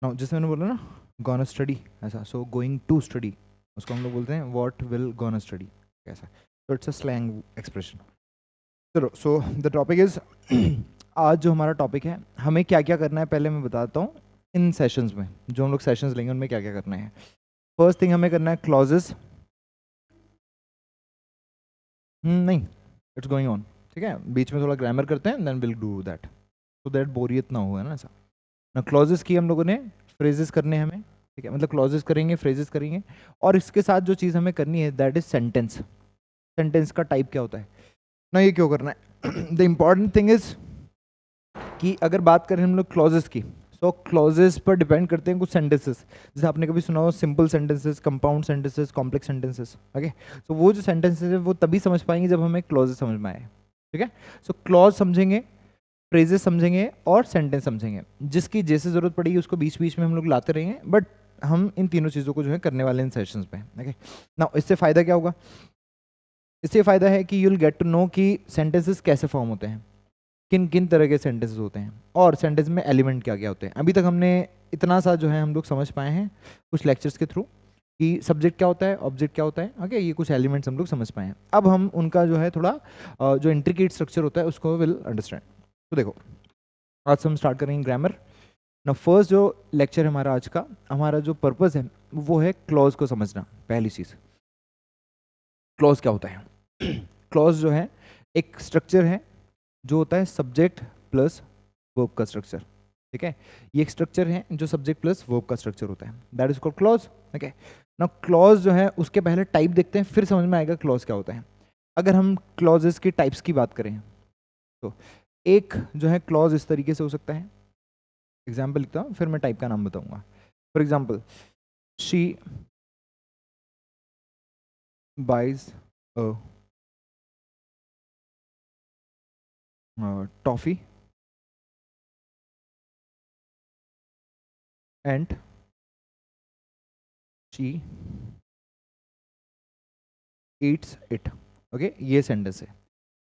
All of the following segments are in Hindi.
नाउ जैसे मैंने बोला ना गोना स्टडी ऐसा, सो गोइंग टू स्टडी उसको हम लोग बोलते हैं व्हाट विल गोना स्टडी ऐसा, तो इट्स अ स्लैंग एक्सप्रेशन। चलो सो द टॉपिक इज आज जो हमारा टॉपिक है हमें क्या क्या करना है पहले मैं बताता हूँ। इन सेशंस में जो हम लोग सेशंस लेंगे उनमें क्या क्या करना है। फर्स्ट थिंग हमें करना है क्लॉजेस। नहीं, इट्स गोइंग ऑन, ठीक है, बीच में थोड़ा ग्रामर करते हैं then will do that, so that बोरियत ना हो, है ना ऐसा ना। क्लॉजेस की हम लोगों ने, फ्रेजेस करने हैं हमें, ठीक है, मतलब क्लॉजेस करेंगे, फ्रेजेस करेंगे, और इसके साथ जो चीज़ हमें करनी है दैट इज सेंटेंस। सेंटेंस का टाइप क्या होता है ना, ये क्यों करना है द इम्पॉर्टेंट थिंग इज कि अगर बात करें हम लोग क्लॉजेस की, तो क्लॉजेस पर डिपेंड करते हैं कुछ सेंटेंसेस। जैसे आपने कभी सुना हो simple sentences, compound sentences, complex sentences, okay. तो वो जो सेंटेंसेस है वो तभी समझ पाएंगे जब हमें क्लॉजेस समझ में आए, ठीक है। सो क्लॉज समझेंगे, फ्रेजेस समझेंगे और सेंटेंस समझेंगे, जिसकी जैसे जरूरत पड़ेगी उसको बीच बीच में हम लोग लाते रहेंगे, बट हम इन तीनों चीज़ों को जो है करने वाले इन सेशंस पे, ओके। ना इससे फ़ायदा क्या होगा, इससे फ़ायदा है कि यूल गेट टू नो कि सेंटेंसेस कैसे फॉर्म होते हैं, किन किन तरह के सेंटेंसेस होते हैं, और सेंटेंस में एलिमेंट क्या क्या होते हैं। अभी तक हमने इतना सा जो है हम लोग समझ पाए हैं कुछ लेक्चर्स के थ्रू कि सब्जेक्ट क्या होता है, ऑब्जेक्ट क्या होता है, ओके, ये कुछ एलिमेंट्स हम लोग समझ पाए हैं। अब हम उनका जो है थोड़ा जो इंट्रिकेट स्ट्रक्चर होता है उसको विल अंडरस्टैंड। तो देखो आज से हम स्टार्ट करेंगे ग्रामर ना। फर्स्ट जो लेक्चर है हमारा आज का, हमारा जो पर्पस है वो है क्लॉज को समझना। पहली चीज, क्लॉज क्या होता है क्लॉज जो है एक स्ट्रक्चर है जो होता है सब्जेक्ट प्लस वर्ब का स्ट्रक्चर, ठीक है। ये एक स्ट्रक्चर है जो सब्जेक्ट प्लस वर्ब का स्ट्रक्चर होता है, that is called clause, okay. ना क्लॉज जो है उसके पहले टाइप देखते हैं, फिर समझ में आएगा क्लॉज क्या होता है। अगर हम क्लॉजेस की टाइप्स की बात करें तो एक जो है क्लॉज इस तरीके से हो सकता है, एग्जाम्पल लिखता हूँ फिर मैं टाइप का नाम बताऊंगा। For example, she buys a toffee and she eats it, okay, ये सेंटेंस है।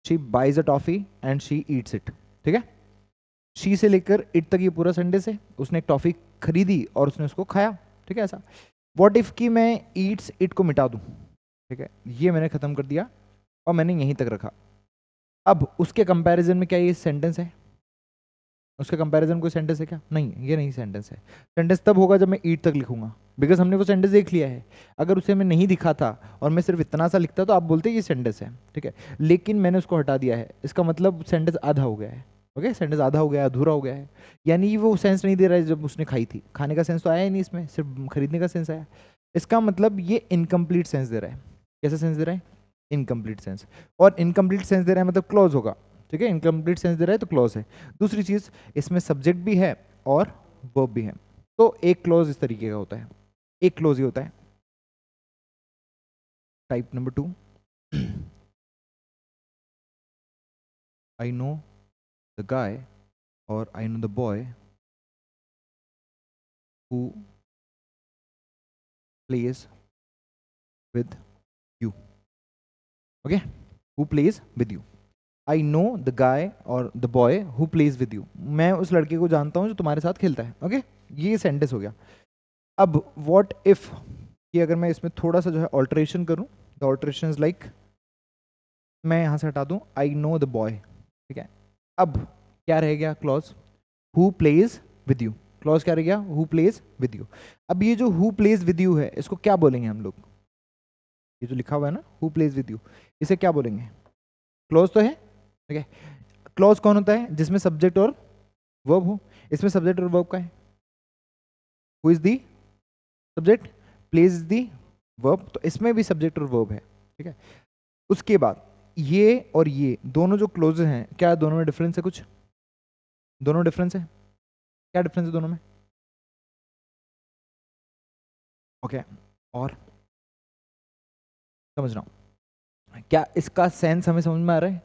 She buys a toffee and she eats it, ठीक है। शी से लेकर इट तक ये पूरा सेंटेंस है, उसने एक टॉफी खरीदी और उसने उसको खाया, ठीक है ऐसा। व्हाट इफ कि मैं ईट्स इट को मिटा दूं, ठीक है, ये मैंने खत्म कर दिया और मैंने यहीं तक रखा। अब उसके कंपैरिजन में क्या ये सेंटेंस है, उसके कंपैरिजन कोई सेंटेंस है क्या, नहीं, ये नहीं सेंटेंस है। सेंटेंस तब होगा जब मैं ईट तक लिखूंगा, बिकॉज हमने वो सेंटेंस देख लिया है। अगर उसे मैं नहीं दिखा था और मैं सिर्फ इतना सा लिखता तो आप बोलते ये सेंटेंस है, ठीक है। लेकिन मैंने उसको हटा दिया है, इसका मतलब सेंटेंस आधा हो गया है, ओके। सेंटेंस आधा हो गया है, अधूरा हो गया है, यानी वो सेंस नहीं दे रहा है जब उसने खाई थी। खाने का सेंस तो आया ही नहीं इसमें, सिर्फ खरीदने का सेंस आया। इसका मतलब ये इनकम्प्लीट सेंस दे रहा है। कैसा सेंस दे रहा है, इनकम्प्लीट सेंस। और इनकम्प्लीट सेंस दे रहा है मतलब क्लोज होगा, ठीक है। इनकम्प्लीट सेंस दे रहा है तो क्लोज है। दूसरी चीज, इसमें सब्जेक्ट भी है और वर्ब भी है। तो एक क्लोज इस तरीके का होता है, एक क्लोज ही होता है। Type number 2, I know the guy और I know the boy who plays with you, okay, who plays with you. I know the guy और the boy who plays with you, मैं उस लड़के को जानता हूँ जो तुम्हारे साथ खेलता है, ओके। ये सेंटेंस हो गया। अब व्हाट इफ कि अगर मैं इसमें थोड़ा सा जो है ऑल्टरेशन करूं, द ऑल्टरेशन इज लाइक, मैं यहां से हटा दूं आई नो द बॉय, ठीक है। अब क्या रह गया clause, who plays with you. Clause क्या रह गया, हु प्लेज विद यू। अब ये जो हु प्लेज विद यू है इसको क्या बोलेंगे हम लोग, ये जो लिखा हुआ है ना हु प्लेज विद यू, इसे क्या बोलेंगे, क्लॉज तो है, ठीक है। क्लॉज कौन होता है, जिसमें सब्जेक्ट और वर्ब हो। इसमें सब्जेक्ट और वर्ब का है, who is the subject, plays is the verb, तो इसमें भी सब्जेक्ट और वर्ब है, ठीक है। उसके बाद ये और ये दोनों जो क्लोजेज हैं, क्या दोनों में डिफरेंस है कुछ, दोनों डिफरेंस है, क्या डिफरेंस है दोनों में, ओके। और समझ रहा हूं क्या इसका सेंस हमें समझ में आ रहा है,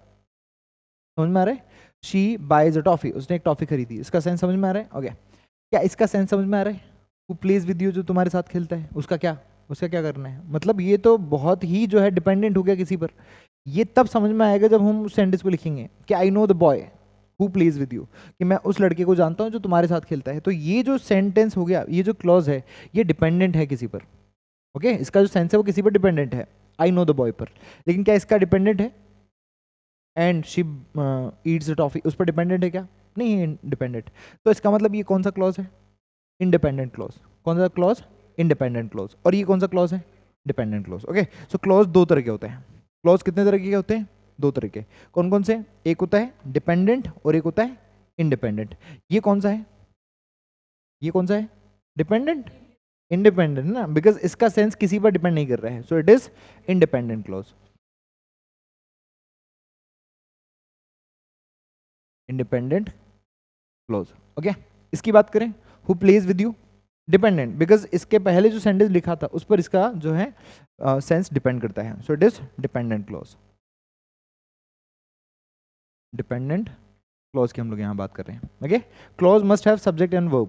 समझ में आ रहा है। शी बाइज अ टॉफी, उसने एक टॉफी खरीदी, इसका सेंस समझ में आ रहा है, ओके। क्या इसका सेंस समझ में आ रहा है, हु प्लेज विद यू जो तुम्हारे साथ खेलता है उसका क्या, उसका क्या करना है। मतलब ये तो बहुत ही जो है डिपेंडेंट हो गया किसी पर। ये तब समझ में आएगा जब हम उस सेंटेंस को लिखेंगे कि आई know the boy who plays with you, कि मैं उस लड़के को जानता हूँ जो तुम्हारे साथ खेलता है। तो ये जो सेंटेंस हो गया, ये जो क्लॉज है, ये डिपेंडेंट है किसी पर। ओके इसका जो सेंस है वो किसी पर डिपेंडेंट है, आई नो द बॉय पर। लेकिन क्या इसका डिपेंडेंट है and she eats the toffee, उस पर डिपेंडेंट है क्या? नहीं है डिपेंडेंट। तो इसका मतलब ये कौन सा क्लॉज है? Independent clause. कौन सा क्लॉज? Independent clause. और ये कौन सा क्लॉज है? Dependent clause. Okay so clause दो तरह के होते हैं। क्लॉज कितने तरह के होते हैं? दो तरह के। कौन कौन से? एक होता है डिपेंडेंट और एक होता है इंडिपेंडेंट। ये कौन सा है? ये कौन सा है? डिपेंडेंट। इंडिपेंडेंट ना, बिकॉज इसका सेंस किसी पर डिपेंड नहीं कर रहा है, सो it is independent clause. Independent clause. Okay इसकी बात करें, who plays with you, dependent, because इसके पहले जो सेंटेंस लिखा था उस पर इसका जो है सेंस डिपेंड करता है, सो it is dependent clause. Dependent clause की हम लोग यहाँ बात कर रहे हैं। Okay clause must have subject and verb.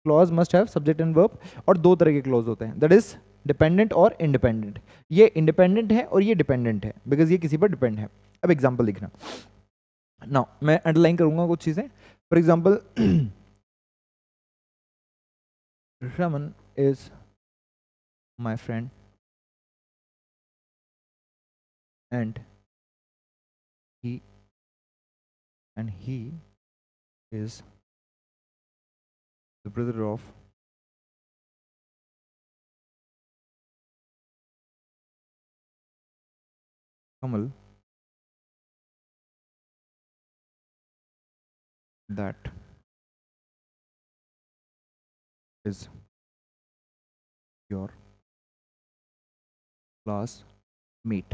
Clause must have subject and verb. और दो तरह के क्लॉज होते हैं, दैट इज डिपेंडेंट और इंडिपेंडेंट। ये इंडिपेंडेंट है और ये डिपेंडेंट है, बिकॉज ये किसी पर डिपेंड है। अब एग्जाम्पल लिखना ना, मैं अंडरलाइन करूंगा कुछ चीजें। For example, Raman is my friend and he is the brother of Kamal that is your classmate.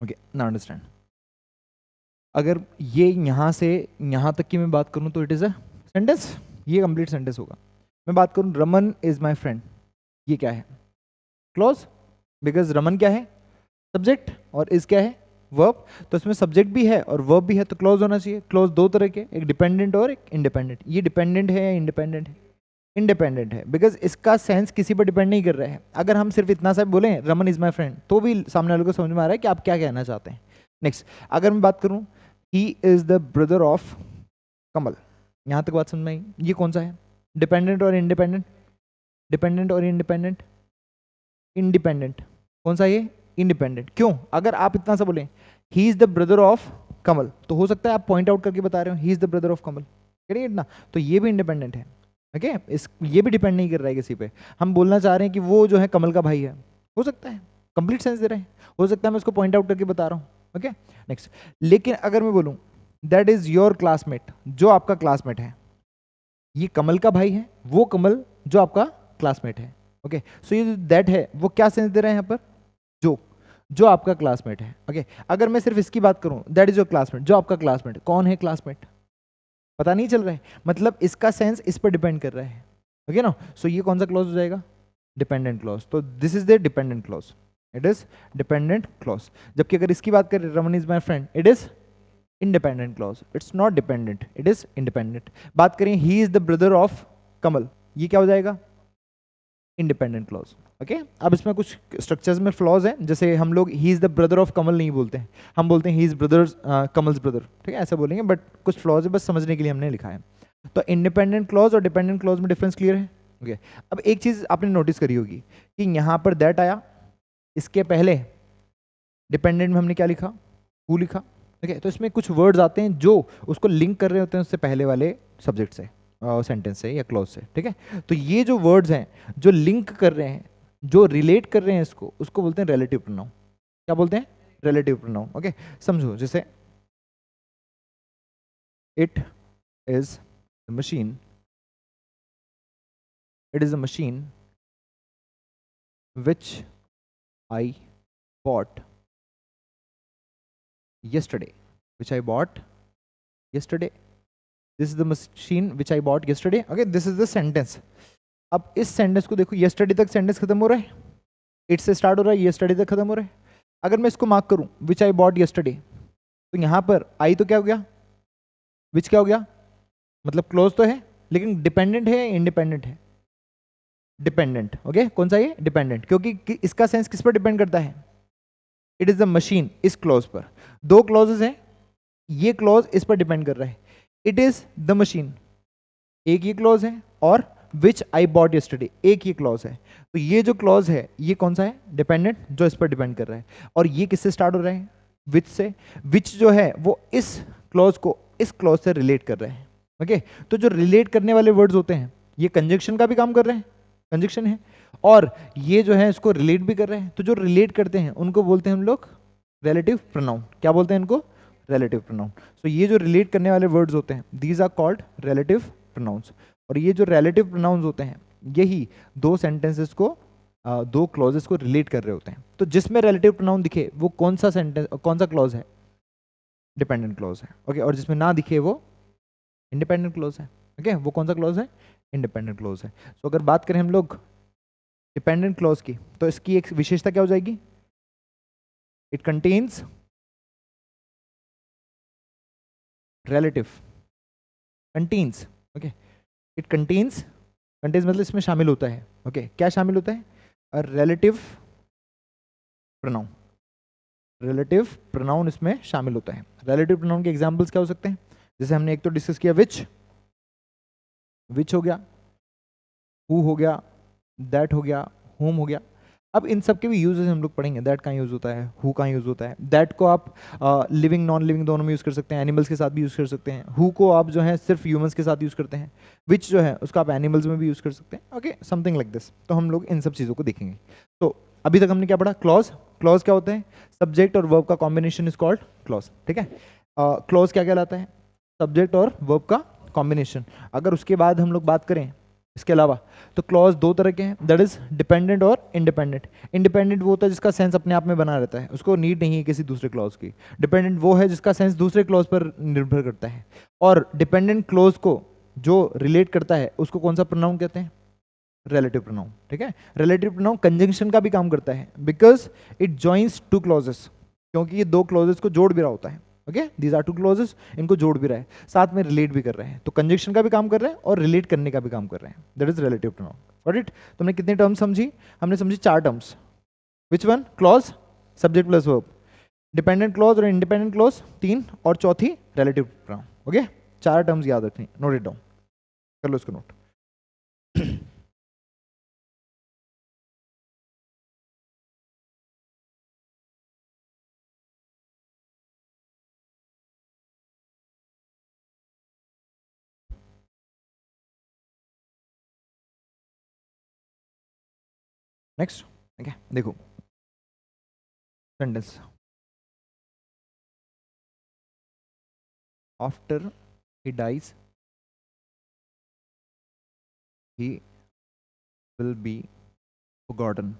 Okay, now understand. अगर ये यहाँ से यहाँ तक की मैं बात करूँ तो इट इज़ अ सेंटेंस, ये कंप्लीट सेंटेंस होगा। मैं बात करूँ रमन इज माई फ्रेंड, ये क्या है? क्लॉज, बिकॉज रमन क्या है? सब्जेक्ट, और इज क्या है? वर्ब। तो इसमें सब्जेक्ट भी है और वर्ब भी है, तो क्लॉज होना चाहिए। क्लॉज दो तरह के, एक डिपेंडेंट और एक इंडिपेंडेंट। ये डिपेंडेंट है या इंडिपेंडेंट है? इंडिपेंडेंट है, बिकॉज इसका सेंस किसी पर डिपेंड नहीं कर रहा है। अगर हम सिर्फ इतना सा बोलें रमन इज माई फ्रेंड, तो भी सामने वाले को समझ में आ रहा है कि आप क्या कहना चाहते हैं। नेक्स्ट, अगर मैं बात करूं he is the brother of Kamal, यहां तक बात समझ में आई? ये कौन सा है? डिपेंडेंट और इंडिपेंडेंट? डिपेंडेंट और इंडिपेंडेंट? इंडिपेंडेंट। कौन सा ये? इंडिपेंडेंट। क्यों? अगर आप इतना सा बोलें he is the brother of Kamal, तो हो सकता है आप पॉइंट आउट करके बता रहे हो he is the brother of Kamal, करिए इतना, तो ये भी इंडिपेंडेंट है। ओके इस ये भी डिपेंड नहीं कर रहा है किसी पे। हम बोलना चाह रहे हैं कि वो जो है कमल का भाई है, हो सकता है कंप्लीट सेंस दे रहे हैं, हो सकता है मैं उसको पॉइंट आउट करके बता रहा हूँ। ओके नेक्स्ट, लेकिन अगर मैं बोलूँ दैट इज योर क्लासमेट, जो आपका क्लासमेट है, ये कमल का भाई है, वो कमल जो आपका क्लासमेट है। ओके सो ये दैट है वो क्या सेंस दे रहे हैं यहाँ पर? जो आपका क्लासमेट है। ओके अगर मैं सिर्फ इसकी बात करूं दैट इज योर क्लासमेट, जो आपका क्लासमेट, कौन है क्लासमेट? पता नहीं चल रहा है, मतलब इसका सेंस इस पर डिपेंड कर रहा है। ओके ना, सो ये कौन सा क्लॉज हो जाएगा? Dependent clause. तो this is the dependent clause, it is dependent clause. जबकि अगर इसकी बात करें Raman is my friend, it is independent clause, it's not dependent, it is independent. बात करें he is the brother of Kamal, ये क्या हो जाएगा? Independent clause. ओके अब इसमें कुछ स्ट्रक्चर्स में फ्लॉज हैं, जैसे हम लोग he is the brother of Kamal नहीं बोलते हैं, हम बोलते हैं he is brother Kamal's brother, ठीक है ऐसा बोलेंगे, बट कुछ फ्लॉज है, बस समझने के लिए हमने लिखा है। तो इंडिपेंडेंट क्लॉज और डिपेंडेंट क्लॉज में डिफरेंस क्लियर है? ओके अब एक चीज आपने नोटिस करी होगी कि यहाँ पर दैट आया, इसके पहले डिपेंडेंट में हमने क्या लिखा? हु लिखा। ओके तो इसमें कुछ वर्ड्स आते हैं जो उसको लिंक कर रहे होते हैं उससे पहले वाले सब्जेक्ट से, सेंटेंस से या क्लॉज से, ठीक है। तो ये जो वर्ड्स हैं जो लिंक कर रहे हैं, जो रिलेट कर रहे हैं इसको, उसको बोलते हैं रिलेटिव प्रोनाउन। क्या बोलते हैं? Relative pronoun. ओके समझो, जैसे it is the machine, it is the machine which I bought yesterday, which I bought yesterday. This is the machine which I bought yesterday. Okay, this is the sentence. अब इस सेंटेंस को देखो, yesterday तक सेंटेंस खत्म हो रहा है, इट से स्टार्ट हो रहा है, yesterday तक खत्म हो रहा है। अगर मैं इसको मार्क करूं which I bought yesterday, तो यहां पर I तो क्या हो गया, which क्या हो गया, मतलब क्लोज तो है, लेकिन डिपेंडेंट है या इंडिपेंडेंट है? डिपेंडेंट। ओके कौन सा ये? डिपेंडेंट, क्योंकि इसका सेंस किस पर डिपेंड करता है? इट इज द मशीन, इस क्लॉज पर। दो क्लॉजेज हैं, ये क्लॉज इस पर डिपेंड कर रहा है, इट इज द मशीन, एक ये क्लॉज है, और विच आई बॉट यस्टरडे, एक ये क्लॉज है। तो ये जो क्लॉज है ये कौन सा है, डिपेंडेंट, जो इस पर डिपेंड कर रहा है। और ये किससे स्टार्ट हो रहा है, विच से। विच जो है वो इस क्लॉज को इस क्लॉज से रिलेट कर रहे हैं। ओके, तो जो रिलेट करने वाले वर्ड्स होते हैं ये कंजक्शन का भी काम कर रहे हैं, कंजक्शन है, और ये जो है इसको रिलेट भी कर रहे हैं। तो जो रिलेट करते हैं उनको बोलते हैं हम लोग रिलेटिव प्रोनाउन। क्या बोलते हैं इनको, रिलेटिव प्रोनाउन। सो ये जो रिलेट करने वाले वर्ड्स होते हैं these are called relative pronouns. और ये जो रिलेटिव प्रोनाउंस होते हैं यही दो सेंटेंसेस को दो क्लॉजेस को रिलेट कर रहे होते हैं। तो जिसमें रिलेटिव प्रोनाउन दिखे वो कौन सा सेंटेंस, कौन सा क्लॉज है, डिपेंडेंट क्लॉज है। ओके, और जिसमें ना दिखे वो इंडिपेंडेंट क्लॉज है। ओके, वो कौन सा क्लॉज है, इंडिपेंडेंट क्लॉज है। सो अगर बात करें हम लोग डिपेंडेंट क्लॉज की तो इसकी एक विशेषता क्या हो जाएगी, it contains relative, contains, okay, it contains, contains मतलब इसमें शामिल होता है। ओके, क्या शामिल होता है, अ relative pronoun, relative pronoun इसमें शामिल होता है। relative pronoun के एग्जांपल्स क्या हो सकते हैं, जैसे हमने एक तो डिस्कस किया which हो गया, who हो गया, that हो गया, whom हो गया। अब इन सब के भी यूजेस हम लोग पढ़ेंगे, दैट कहाँ यूज होता है, हु कहाँ यूज होता है। दैट को आप लिविंग नॉन लिविंग दोनों में यूज कर सकते हैं, एनिमल्स के साथ भी यूज कर सकते हैं। हु को आप जो है सिर्फ ह्यूमंस के साथ यूज करते हैं। विच जो है उसका आप एनिमल्स में भी यूज कर सकते हैं। Okay, something like this. तो हम लोग इन सब चीज़ों को देखेंगे। तो अभी तक हमने क्या पढ़ा, क्लॉज। क्लॉज क्या होता है, सब्जेक्ट और वर्ब का कॉम्बिनेशन इज कॉल्ड क्लॉज। ठीक है, क्लॉज क्या कहलाता है, सब्जेक्ट और वर्ब का कॉम्बिनेशन। अगर उसके बाद हम लोग बात करें इसके अलावा तो क्लॉज दो तरह के हैं, दैट इज डिपेंडेंट और इंडिपेंडेंट। इंडिपेंडेंट वो होता है जिसका सेंस अपने आप में बना रहता है, उसको नीड नहीं है किसी दूसरे क्लॉज की। डिपेंडेंट वो है जिसका सेंस दूसरे क्लॉज पर निर्भर करता है। और डिपेंडेंट क्लॉज को जो रिलेट करता है उसको कौन सा प्रोनाउन कहते हैं, रिलेटिव प्रोनाउन। ठीक है, रिलेटिव प्रोनाउन कंजंक्शन का भी काम करता है, because it joins two clauses, क्योंकि ये दो क्लॉजेस को जोड़ भी रहा होता है। Okay, these are two clauses, इनको जोड़ भी रहा है, साथ में रिलेट भी कर रहे हैं। तो कंजंक्शन का भी काम कर रहे हैं और रिलेट करने का भी काम कर रहे हैं, that is relative pronoun. Got it. तुमने कितने टर्म्स समझी, हमने समझी चार terms. Which one, clause, subject plus verb, dependent clause और इंडिपेंडेंट क्लॉज तीन, और चौथी रिलेटिव प्रोनाउन। ओके, चार टर्म्स याद रखनी, नोट इट डाउन, कर लो इसको नोट। नेक्स्ट, ठीक है, देखो sentence, after he dies he will be forgotten,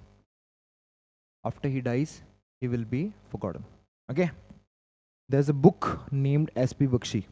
after he dies he will be forgotten. Okay, there's a book named SP Bakshi,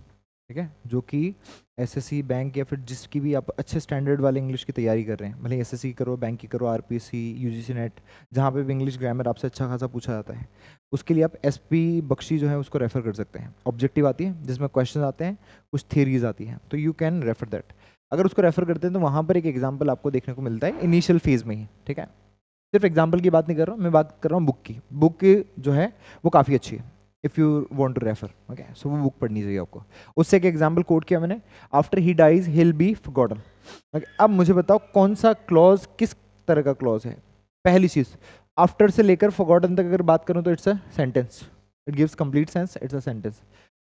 ठीक है, जो कि एसएससी बैंक या फिर जिसकी भी आप अच्छे स्टैंडर्ड वाले इंग्लिश की तैयारी कर रहे हैं, भले एसएससी करो, बैंक की करो, आरपीसी, यूजीसी नेट, जहाँ पे भी इंग्लिश ग्रामर आपसे अच्छा खासा पूछा जाता है, उसके लिए आप एसपी बख्शी जो है उसको रेफर कर सकते हैं। ऑब्जेक्टिव आती है जिसमें क्वेश्चन आते हैं, कुछ थियरीज आती हैं, तो यू कैन रेफर दैट। अगर उसको रेफर करते हैं तो वहाँ पर एक एग्जाम्पल आपको देखने को मिलता है इनिशियल फेज में ही। ठीक है, सिर्फ एग्जाम्पल की बात नहीं कर रहा हूँ, मैं बात कर रहा हूँ बुक की। बुक जो है वो काफ़ी अच्छी है, if you want to refer. Okay, so वो बुक पढ़नी चाहिए आपको। उससे एक एग्जाम्पल कोट किया मैंने, after he dies he'll be forgotten. अब मुझे बताओ कौन सा क्लॉज किस तरह का क्लॉज है। पहली चीज, आफ्टर से लेकर फॉरगॉटन तक अगर बात करूं तो it's a sentence, it gives complete sense, it's a sentence.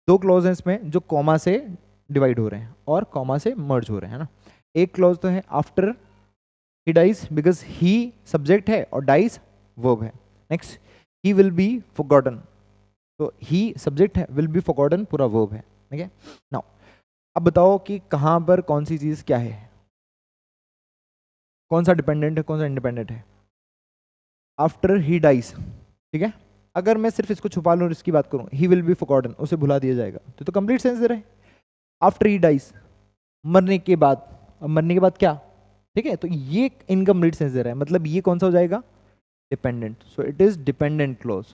दो क्लॉज हैं इसमें जो कॉमा से डिवाइड हो रहे हैं और कॉमा से मर्ज हो रहे हैं, है ना। एक क्लॉज तो है after he dies, because he subject है और डाइज वर्ब है। Next, he will be forgotten, तो ही सब्जेक्ट है, विल बी फॉरगॉटन पूरा वर्ब है। ठीक है, नाउ अब बताओ कि कहां पर कौन सी चीज क्या है, कौन सा डिपेंडेंट है, कौन सा इंडिपेंडेंट है। आफ्टर ही डाइज, ठीक है, अगर मैं सिर्फ इसको छुपा लूं और इसकी बात करूं, ही विल बी फॉरगॉटन, उसे भुला दिया जाएगा, तो कंप्लीट सेंस दे रहा है। आफ्टर ही डाइज, मरने के बाद, अब मरने के बाद क्या, ठीक है, तो ये इनकम्प्लीट सेंस दे रहा है, मतलब ये कौन सा हो जाएगा, dependent. So it is dependent clause,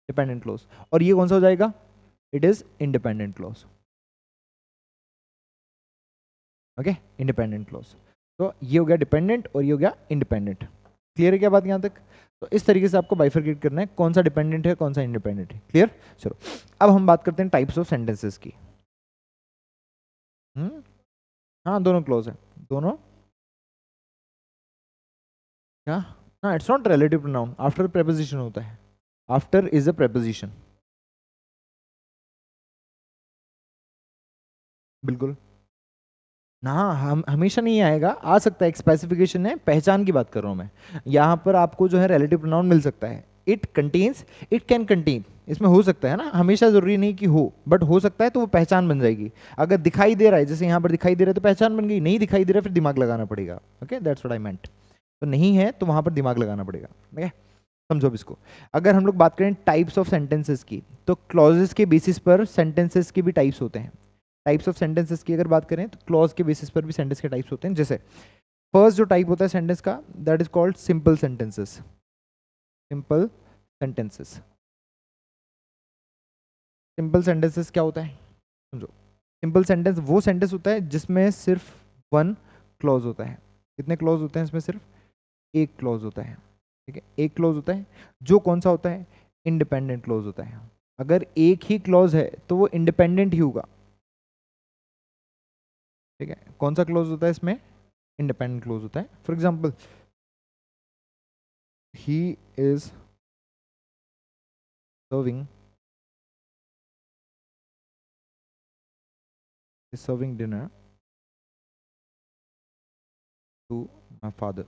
dependent clause. और ये कौन सा हो जाएगा, it is independent clause. Okay, independent clause. तो ये हो गया डिपेंडेंट और ये हो गया इंडिपेंडेंट। क्लियर है क्या बात यहाँ तक। तो इस तरीके से आपको बाइफरकेट करना है कौन सा डिपेंडेंट है कौन सा इंडिपेंडेंट है। क्लियर, चलो अब हम बात करते हैं टाइप्स ऑफ सेंटेंसेस की। हाँ दोनों क्लोज है, दोनों क्या, हाँ it's not relative pronoun, after preposition होता है, आफ्टर इज अ प्रेपोजिशन। बिल्कुल ना, हम हमेशा नहीं आएगा, आ सकता है, एक स्पेसिफिकेशन है, पहचान की बात कर रहा हूँ मैं। यहाँ पर आपको जो है रिलेटिव प्रोनाउन मिल सकता है, it contains, it can contain, इसमें हो सकता है ना, हमेशा जरूरी नहीं कि हो, बट हो सकता है, तो वो पहचान बन जाएगी। अगर दिखाई दे रहा है, जैसे यहाँ पर दिखाई दे रहा है तो पहचान बन गई, नहीं दिखाई दे रहा है फिर दिमाग लगाना पड़ेगा। ओके दैट्स व्हाट आई मेंट। तो नहीं है तो वहां पर दिमाग लगाना पड़ेगा। ठीक है, समझो अब इसको। अगर हम लोग बात करें टाइप्स ऑफ सेंटेंसेस की, तो क्लॉजेस के बेसिस पर सेंटेंसेस के भी टाइप्स होते हैं। टाइप्स ऑफ सेंटेंसेस की अगर बात करें तो क्लॉज के बेसिस पर भी सेंटेंस के टाइप्स होते हैं। जैसे फर्स्ट जो टाइप होता है सेंटेंस का, that is called simple sentences. Simple sentences, simple sentences क्या होता है समझो। सिंपल सेंटेंस वो सेंटेंस होता है जिसमें सिर्फ वन क्लॉज होता है। कितने क्लॉज होते हैं इसमें? सिर्फ एक क्लॉज होता है। ठीक है, एक क्लॉज होता है, जो कौन सा होता है? इंडिपेंडेंट क्लॉज होता है। अगर एक ही क्लॉज है तो वो इंडिपेंडेंट ही होगा। ठीक है, कौन सा क्लॉज होता है इसमें? इंडिपेंडेंट क्लॉज होता है। For example, he is serving, serving dinner to my father.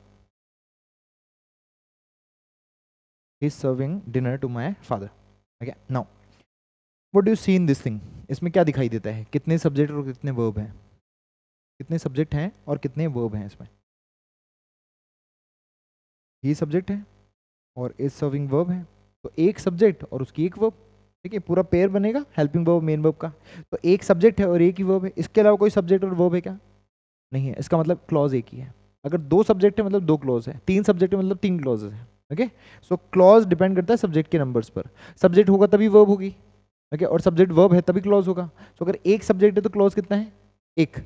He is serving dinner to my father. ठीक है, now what do you see in this thing? इसमें क्या दिखाई देता है? कितने सब्जेक्ट और कितने वर्ब हैं? कितने सब्जेक्ट हैं और कितने वर्ब हैं इसमें? ही सब्जेक्ट है और इज सर्विंग वर्ब है, तो एक सब्जेक्ट और उसकी एक वर्ब। ठीक है, पूरा पेयर बनेगा हेल्पिंग वर्ब मेन वर्ब का। तो एक सब्जेक्ट है और एक ही वर्ब है, इसके अलावा कोई सब्जेक्ट और वर्ब है क्या? नहीं है, इसका मतलब क्लॉज एक ही है। अगर दो सब्जेक्ट है मतलब दो क्लॉज है, तीन सब्जेक्ट है मतलब तीन क्लॉजेस है। ओके, सो क्लॉज डिपेंड करता है सब्जेक्ट के नंबर्स पर। सब्जेक्ट होगा तभी वर्ब होगी। ओके, और सब्जेक्ट वर्ब है तभी क्लॉज होगा। सो अगर एक सब्जेक्ट है तो क्लॉज कितना है? एक।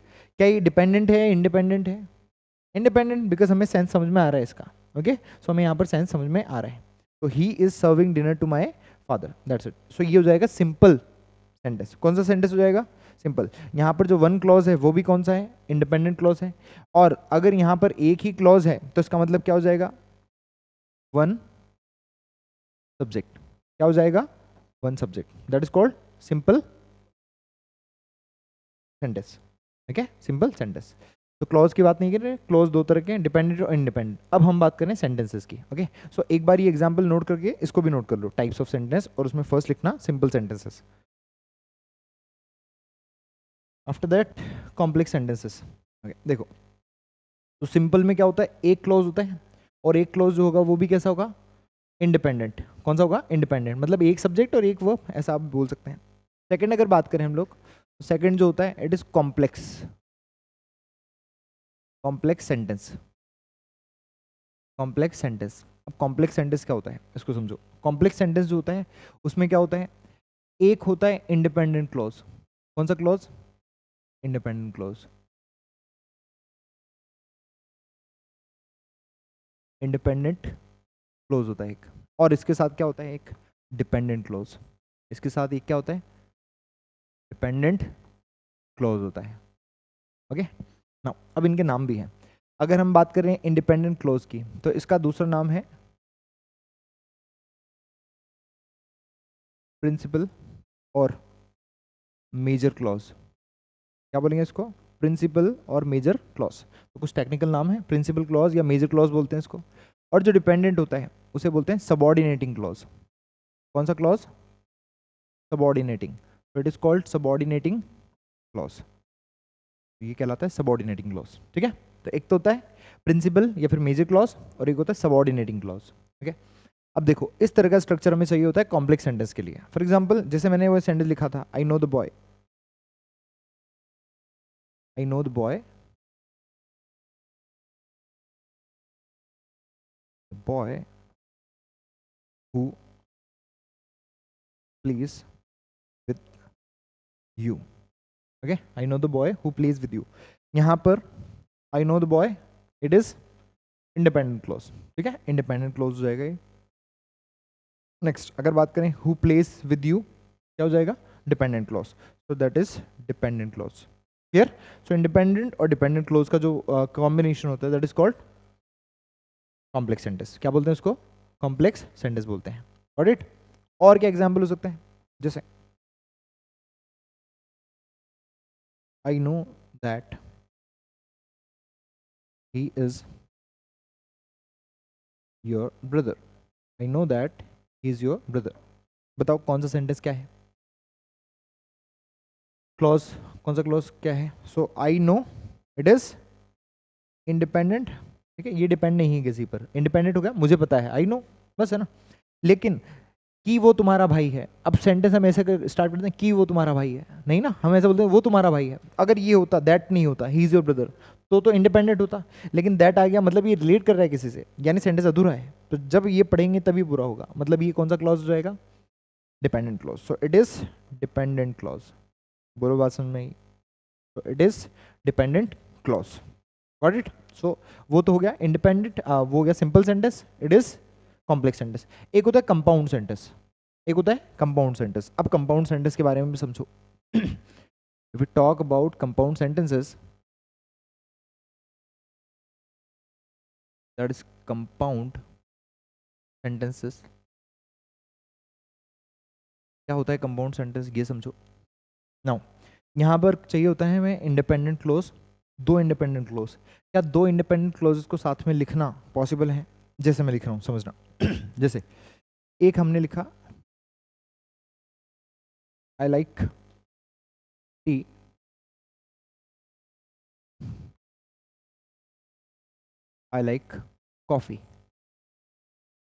क्या ये डिपेंडेंट है इंडिपेंडेंट है? इंडिपेंडेंट, बिकॉज हमें सेंस समझ में आ रहा है इसका। ओके, सो हमें यहाँ पर सेंस समझ में आ रहा है। तो he is serving dinner to my father, that's it. So ये हो जाएगा सिंपल सेंटेंस। कौन सा सेंटेंस हो जाएगा? सिंपल। यहाँ पर जो वन क्लॉज है वो भी कौन सा है? इंडिपेंडेंट क्लॉज है। और अगर यहाँ पर एक ही क्लॉज है तो इसका मतलब क्या हो जाएगा? One subject. क्या हो जाएगा? One subject, that is called simple sentence. ठीक है, सिंपल सेंटेंस। तो क्लॉज की बात नहीं कर रहे, क्लॉज दो तरह के हैं, डिपेंडेंट और इंडिपेंडेंट। अब हम बात करें सेंटेंसेस की। ओके, सो एक बार ये एग्जांपल नोट करके इसको भी नोट कर लो, टाइप्स ऑफ सेंटेंस, और उसमें फर्स्ट लिखना simple sentences, after that complex sentences. Okay, देखो, तो सिंपल में क्या होता है? एक क्लॉज होता है, और एक क्लॉज जो होगा वो भी कैसा होगा? इंडिपेंडेंट। कौन सा होगा? इंडिपेंडेंट, मतलब एक सब्जेक्ट और एक वर्ब, ऐसा आप बोल सकते हैं। सेकंड अगर बात करें हम लोग, तो सेकंड जो होता है it is complex, complex sentence, complex sentence. अब कॉम्प्लेक्स सेंटेंस क्या होता है इसको समझो। कॉम्प्लेक्स सेंटेंस जो होता है उसमें क्या होता है? एक होता है इंडिपेंडेंट क्लॉज। कौन सा clause? Independent clause. Independent clause होता है एक, और इसके साथ क्या होता है? एक डिपेंडेंट क्लॉज। इसके साथ एक क्या होता है? डिपेंडेंट क्लॉज होता है। ओके, ना अब इनके नाम भी हैं। अगर हम बात करें इंडिपेंडेंट क्लॉज की, तो इसका दूसरा नाम है प्रिंसिपल और मेजर क्लॉज। क्या बोलेंगे इसको? प्रिंसिपल और मेजर क्लॉज। तो कुछ टेक्निकल नाम है, प्रिंसिपल क्लॉज या मेजर क्लॉज बोलते हैं इसको। और जो डिपेंडेंट होता है उसे बोलते हैं सबॉर्डिनेटिंग क्लॉज। कौन सा क्लॉज? सबॉर्डिनेटिंग। तो it is called subordinating clause. ये कहलाता है सबॉर्डिनेटिंग क्लॉज। ठीक है, तो एक तो होता है प्रिंसिपल या फिर मेजर क्लॉज, और एक होता है सबॉर्डिनेटिंग क्लॉज। ठीक है, अब देखो, इस तरह का स्ट्रक्चर हमें चाहिए होता है कॉम्प्लेक्स सेंटेंस के लिए। फॉर एग्जाम्पल, जैसे मैंने वो सेंटेंस लिखा था, आई know the boy, I know the boy, boy who please with you. Okay, I know the boy who plays with you. यहाँ पर आई know the boy, it is independent clause. ठीक है, इंडिपेंडेंट क्लॉज हो जाएगा ये। नेक्स्ट अगर बात करें हु प्लेज विद यू, क्या हो जाएगा? Dependent clause. तो that is dependent clause. Clear? So independent और डिपेंडेंट क्लोज का जो कॉम्बिनेशन होता है that is called complex sentence. क्या बोलते हैं उसको? कॉम्प्लेक्स सेंटेंस बोलते हैं. Got it? और क्या एग्जाम्पल हो सकते हैं? जैसे I know that he is your brother. I know that he is your brother. बताओ कौन सा सेंटेंस क्या है? क्लॉज. कौन सा क्लॉज क्या है? So I know it is independent. ठीक है, ये डिपेंड नहीं है किसी पर. इंडिपेंडेंट हो गया, मुझे पता है, आई नो, बस है ना. लेकिन कि वो तुम्हारा भाई है, अब सेंटेंस हम ऐसे स्टार्ट करते हैं कि वो तुम्हारा भाई है, नहीं ना, हम ऐसे बोलते हैं वो तुम्हारा भाई है. अगर ये होता, दैट नहीं होता, ही इज योर ब्रदर, तो इंडिपेंडेंट होता. लेकिन दैट आ गया, मतलब ये रिलेट कर रहा है किसी से, यानी सेंटेंस अधूरा है. तो जब ये पढ़ेंगे तभी पूरा होगा. मतलब ये कौन सा क्लॉज हो जाएगा? Dependent clause. So it is dependent clause. बोलो बात समझ में आई? तो it is dependent clause. Got it? So वो तो हो गया इंडिपेंडेंट, वो हो गया simple sentence. It is complex sentence. एक होता है कंपाउंड सेंटेंस, एक होता है कंपाउंड सेंटेंस. अब कंपाउंड सेंटेंस के बारे में भी समझो. If we talk about compound sentences, that is compound sentences. क्या होता है कंपाउंड सेंटेंस, ये समझो. नाउ यहाँ पर चाहिए होता है हमें इंडिपेंडेंट क्लोज, दो इंडिपेंडेंट क्लोज. क्या दो इंडिपेंडेंट क्लोजेस को साथ में लिखना पॉसिबल है? जैसे मैं लिख रहा हूँ, समझना. जैसे एक हमने लिखा आई लाइक टी, आई लाइक कॉफी.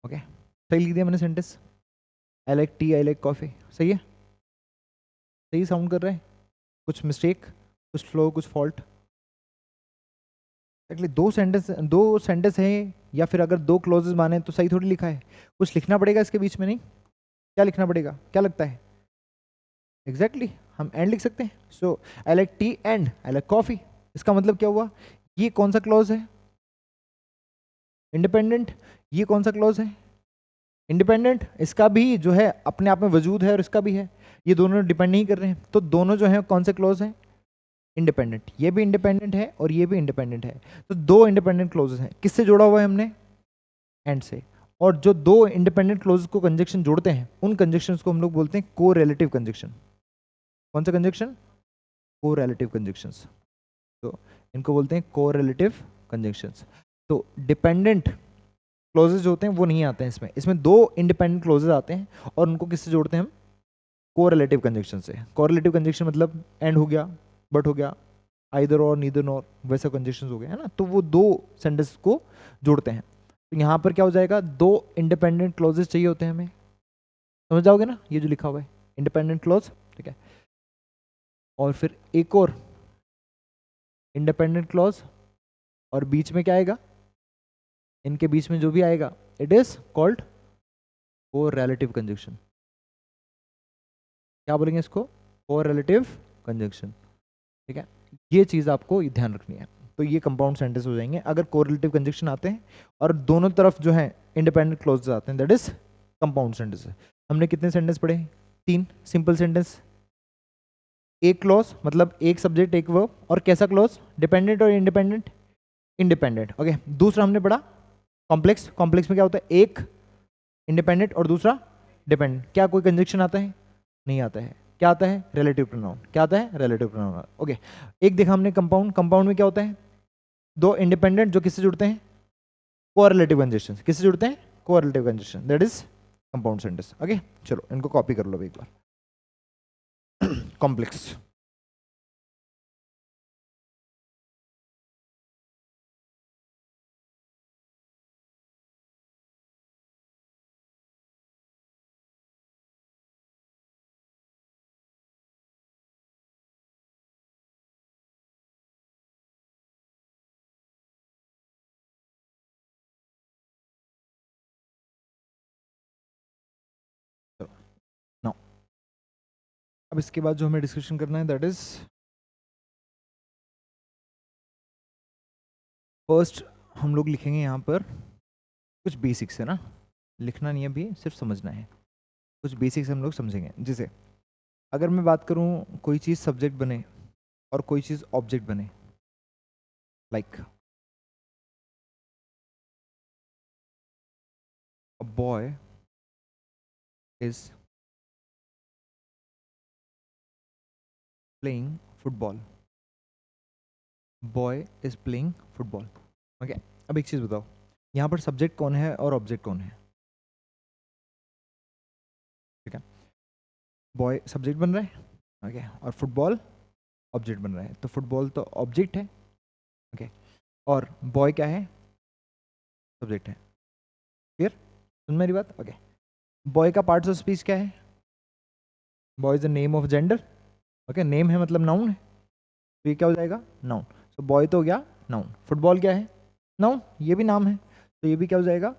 ओके, सही लिख दिया मैंने सेंटेंस. आई लाइक टी, आई लाइक कॉफी. सही है? सही साउंड कर रहा है? कुछ मिस्टेक, कुछ फ्लो, कुछ फॉल्ट? एक्चुअली दो सेंटेंस है, या फिर अगर दो क्लोजेस माने तो सही थोड़ी लिखा है. कुछ लिखना पड़ेगा इसके बीच में, नहीं? क्या लिखना पड़ेगा, क्या लगता है? एग्जैक्टली हम एंड लिख सकते हैं. So I like tea and I like coffee. इसका मतलब क्या हुआ? ये कौन सा क्लॉज है? इंडिपेंडेंट. ये कौन सा क्लॉज है? इंडिपेंडेंट. इसका भी जो है अपने आप में वजूद है और इसका भी है. ये दोनों डिपेंड नहीं कर रहे हैं, तो दोनों जो है कौन से क्लॉज हैं? इंडिपेंडेंट. ये भी इंडिपेंडेंट है और ये भी इंडिपेंडेंट है. तो दो इंडिपेंडेंट क्लॉजेस हैं. किससे जोड़ा हुआ है हमने? एंड से. और जो दो इंडिपेंडेंट क्लॉजेस को कंजक्शन जोड़ते हैं, उन कंजक्शंस को हम लोग बोलते हैं को रिलेटिव कंजक्शन. कौन सा कंजक्शन? को रिलेटिव कंजक्शंस. तो इनको बोलते हैं को रिलेटिव कंजक्शंस. तो डिपेंडेंट क्लॉजेज जो होते हैं वो नहीं आते हैं इसमें. इसमें दो इंडिपेंडेंट क्लॉजेज आते हैं और उनको किससे जोड़ते हैं हम? कोरिलेटिव कंजक्शन से. कोरिलेटिव कंजक्शन मतलब एंड हो गया, बट हो गया, आइदर और, नीदर नॉर, वैसे कंजक्शन हो गए, है ना. तो वो दो सेंटेंस को जोड़ते हैं. तो यहाँ पर क्या हो जाएगा? दो इंडिपेंडेंट क्लॉजेज चाहिए होते हैं हमें. समझ जाओगे ना ये जो लिखा हुआ है, इंडिपेंडेंट क्लॉज. ठीक है, और फिर एक और इंडिपेंडेंट क्लॉज, और बीच में क्या आएगा? इनके बीच में जो भी आएगा, it is called correlative conjunction. क्या बोलेंगे इसको? Correlative conjunction. ठीक है, ये चीज़ आपको ध्यान रखनी है. तो ये कंपाउंड सेंटेंस हो जाएंगे अगर कोरिलेटिव कंजक्शन आते हैं और दोनों तरफ जो है इंडिपेंडेंट क्लॉजेस आते हैं, दैट इज कंपाउंड सेंटेंस. हमने कितने सेंटेंस पढ़े? तीन. सिंपल सेंटेंस, एक क्लॉज मतलब एक सब्जेक्ट एक वर्ब. और कैसा क्लॉज? डिपेंडेंट और इंडिपेंडेंट? इंडिपेंडेंट. ओके, दूसरा हमने पढ़ा कॉम्प्लेक्स. कॉम्प्लेक्स में क्या होता है? एक इंडिपेंडेंट और दूसरा डिपेंडेंट. क्या कोई कंजक्शन आता है? नहीं आता है. क्या आता है? Relative pronoun. क्या आता है? Relative pronoun. ओके, एक देखा हमने कंपाउंड. कंपाउंड में क्या होता है? दो इंडिपेंडेंट जो किससे जुड़ते हैं? Correlative conjunction. किससे जुड़ते हैं? Correlative conjunction. That is compound sentence. Okay, चलो इनको कॉपी कर लो एक बार. कॉम्प्लेक्स. नाउ अब इसके बाद जो हमें डिस्कशन करना है दैट इज फर्स्ट. हम लोग लिखेंगे यहाँ पर कुछ बेसिक्स, है ना. लिखना नहीं है अभी, सिर्फ समझना है. कुछ बेसिक्स हम लोग समझेंगे. जैसे अगर मैं बात करूँ कोई चीज़ सब्जेक्ट बने, और कोई चीज ऑब्जेक्ट बने, like a boy is playing football, boy is playing football. Okay, अब एक चीज बताओ, यहाँ पर सब्जेक्ट कौन है और ऑब्जेक्ट कौन है? ठीक है, बॉय सब्जेक्ट बन रहा है, ओके, और फुटबॉल ऑब्जेक्ट बन रहा है। तो फुटबॉल तो ऑब्जेक्ट है, ओके, और बॉय क्या है? सब्जेक्ट है। क्लियर? सुन मेरी बात? ओके, बॉय का पार्ट्स ऑफ स्पीच क्या है? Boy is the name of gender, okay, name है मतलब नाउन है, तो ये क्या हो जाएगा? नाउन। तो बॉय तो हो गया नाउन, फुटबॉल क्या है? नाउन, ये भी नाम है, तो ये भी क्या हो जाएगा?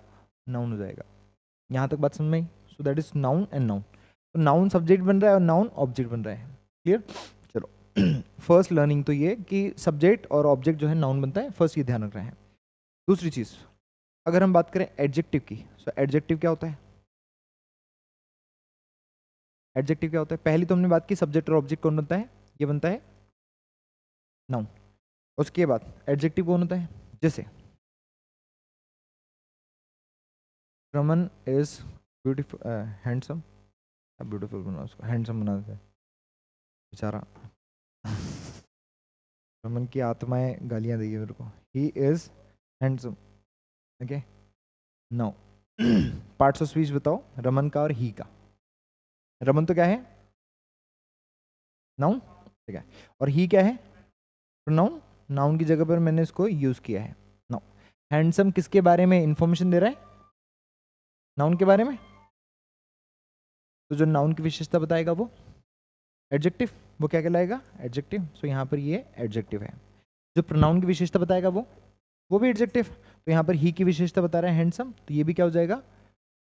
नाउन हो जाएगा। यहाँ तक बात समझ में आई? So that is noun and noun. तो नाउन सब्जेक्ट बन रहा है और नाउन ऑब्जेक्ट बन रहा है। क्लियर? चलो, फर्स्ट लर्निंग तो ये कि सब्जेक्ट और ऑब्जेक्ट जो है नाउन बनता है, फर्स्ट ये ध्यान रख रहे हैं। दूसरी चीज, अगर हम बात करें एडजेक्टिव की, सो एडजेक्टिव क्या होता है? एडजेक्टिव क्या होता है? पहली तो हमने बात की सब्जेक्ट और ऑब्जेक्ट कौन बनता है, ये बनता है नाउन। उसके बाद एडजेक्टिव कौन होता है? जैसे Raman is beautiful, handsome, beautiful बना उसको, हैंडसम बना देते हैं बेचारा। रमन की आत्माएं गालियां देगी मेरे को। He is handsome, okay. Now parts of speech बताओ रमन का और ही का। रमन तो क्या है? नाउन, ठीक है, और ही क्या है? प्रोनाउन। नाउन की जगह पर मैंने इसको यूज किया है। नाउ हैंडसम किसके बारे में इंफॉर्मेशन दे रहा है? नाउन के बारे में। तो जो नाउन की विशेषता बताएगा वो एडजेक्टिव, वो क्या कहलाएगा? एडजेक्टिव। सो यहाँ पर ये एडजेक्टिव है। जो प्रोनाउन की विशेषता बताएगा वो भी एडजेक्टिव। तो यहाँ पर ही की विशेषता बता रहा है हैंडसम, तो ये भी क्या हो जाएगा?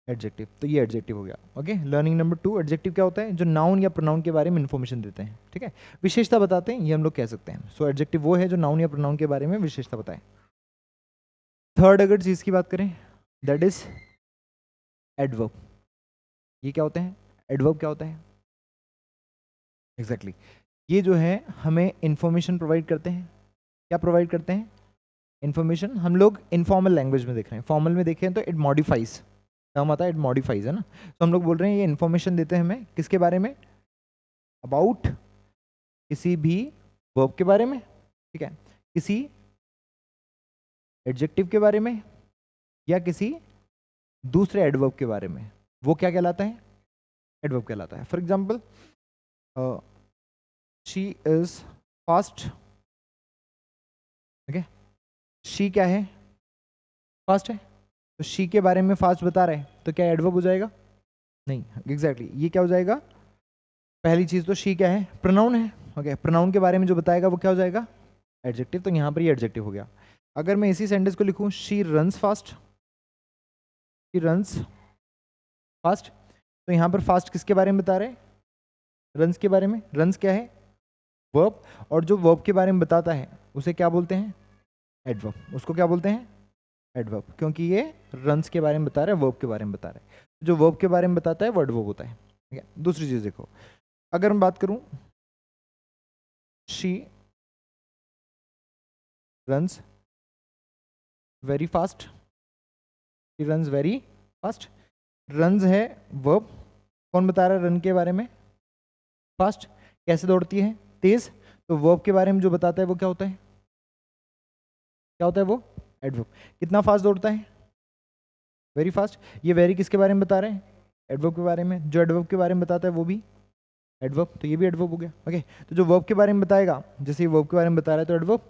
एडजेक्टिव। तो ये एडजेक्टिव हो गया। ओके, लर्निंग नंबर 2, एडजेक्टिव क्या होता है? जो नाउन या प्रोनाउन के बारे में इन्फॉर्मेशन देते हैं, ठीक है, विशेषता बताते हैं, ये हम लोग कह सकते हैं। सो एडजेक्टिव वो है जो नाउन या प्रोनाउन के बारे में विशेषता बताए। थर्ड अगर चीज की बात करें, दैट इज एडवर्ब। ये क्या होते हैं? एडवर्ब क्या होता है? एग्जैक्टली ये जो है हमें इंफॉर्मेशन प्रोवाइड करते हैं। क्या प्रोवाइड करते हैं? इन्फॉर्मेशन। हम लोग इनफॉर्मल लैंग्वेज में देख रहे हैं, फॉर्मल में देखें तो इट मॉडिफाइज, टर्म आता है इट मॉडिफाइज, है ना। तो हम लोग बोल रहे हैं ये इन्फॉर्मेशन देते हैं हमें किसके बारे में? अबाउट किसी भी वर्ब के बारे में, ठीक है, किसी एडजेक्टिव के बारे में, या किसी दूसरे एडवर्ब के बारे में। वो क्या कहलाता है? एडवर्ब कहलाता है। For example, she is fast, ठीक है, शी क्या है? फास्ट है। तो शी के बारे में फास्ट बता रहे हैं, तो क्या एडवर्ब हो जाएगा? नहीं, एग्जैक्टली ये क्या हो जाएगा? पहली चीज तो शी क्या है? प्रोनाउन है, ओके, प्रोनाउन के बारे में जो बताएगा वो क्या हो जाएगा? एडजेक्टिव। तो यहाँ पर ये एडजेक्टिव हो गया। अगर मैं इसी सेंटेंस को लिखूं, she runs fast, she runs fast, तो यहाँ पर फास्ट किसके बारे में बता रहे हैं? रन्स के बारे में। रन्स क्या है? वर्ब, और जो वर्ब के बारे में बताता है उसे क्या बोलते हैं? एडवर्ब। उसको क्या बोलते हैं? एडवर्ब, क्योंकि ये रन्स के बारे में बता रहा है, वर्ब के बारे में बता रहा है। जो वर्ब के बारे में बताता है वो एडवर्ब होता है, ठीक है। दूसरी चीज देखो, अगर मैं बात करूं, she runs very fast, she runs very fast, runs है वर्ब, कौन बता रहा है रन के बारे में? फास्ट। कैसे दौड़ती है? तेज। तो वर्ब के बारे में जो बताता है वो क्या होता है? क्या होता है वो? एडवर्ब। कितना फास्ट दौड़ता है? Very fast. ये वेरी किसके बारे में बता रहे हैं? एडवर्ब के बारे में। जो एडवर्ब के बारे में बताता है वो भी एडवर्ब, तो ये भी एडवर्ब हो गया। ओके, तो जो वर्ब के बारे में बताएगा, जैसे ये वर्ब के बारे में बता रहा है तो एडवर्ब,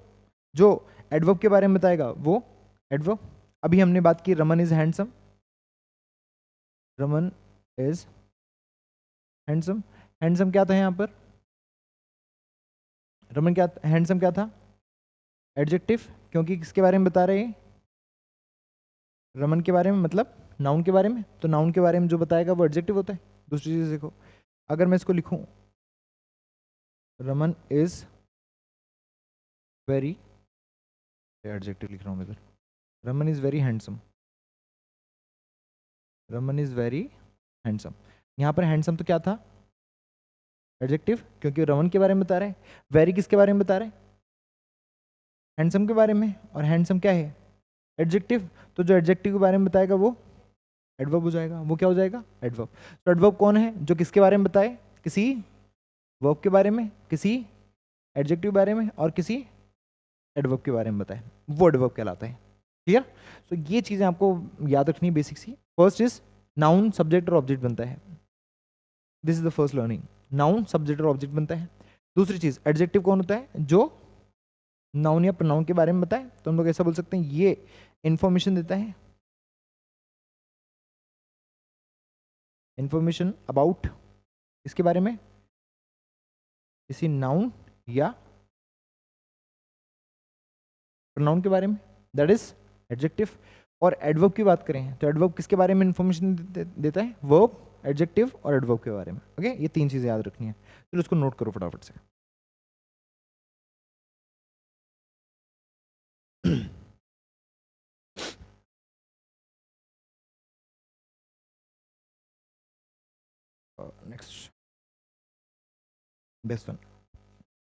जो एडवर्ब के बारे में बताएगा वो एडवर्ब। अभी हमने बात की Raman is handsome, Raman is handsome. Handsome क्या था यहाँ पर? रमन क्या, हैंडसम क्या था? एडजेक्टिव, क्योंकि किसके बारे में बता रहे हैं? रमन के बारे में, मतलब नाउन के बारे में। तो नाउन के बारे में जो बताएगा वो एडजेक्टिव होता है। दूसरी चीज देखो, अगर मैं इसको लिखूं, रमन इज वेरी, एडजेक्टिव लिख रहा हूं मैं इधर, Raman is very handsome, Raman is very handsome. यहाँ पर हैंडसम तो क्या था? एडजेक्टिव, क्योंकि रमन के बारे में बता रहे हैं। वेरी किसके बारे में बता रहे हैं? हैंडसम के बारे में, और हैंडसम क्या है? एडजेक्टिव। तो जो एडजेक्टिव के बारे में बताएगा वो एडवर्ब हो जाएगा। वो क्या हो जाएगा? एडवर्ब। तो एडवर्ब कौन है? जो किसके बारे में बताए? किसी वर्ब के बारे में, किसी एडजेक्टिव बारे में, और किसी एडवर्ब के बारे में बताए, वो एडवर्ब कहलाता है। क्लियर? तो ये चीजें आपको याद रखनी है बेसिक सी। फर्स्ट इज नाउन सब्जेक्ट और ऑब्जेक्ट बनता है, this is the first learning. Noun subject और ऑब्जेक्ट बनता है। दूसरी चीज, एडजेक्टिव कौन होता है? जो नाउन या प्रोनाउन के बारे में बताए। तो हम लोग ऐसा बोल सकते हैं ये इंफॉर्मेशन देता है, इंफॉर्मेशन अबाउट इसके बारे में, किसी नाउन या प्रोनाउन के बारे में, दैट इज एडजेक्टिव। और एडवर्ब की बात करें तो एडवर्ब किसके बारे में इंफॉर्मेशन देता है? वर्ब, एडजेक्टिव और एडवर्ब के बारे में। ओके, ये तीन चीजें याद रखनी है। चलो इसको नोट करो फटाफट से। Next, best one.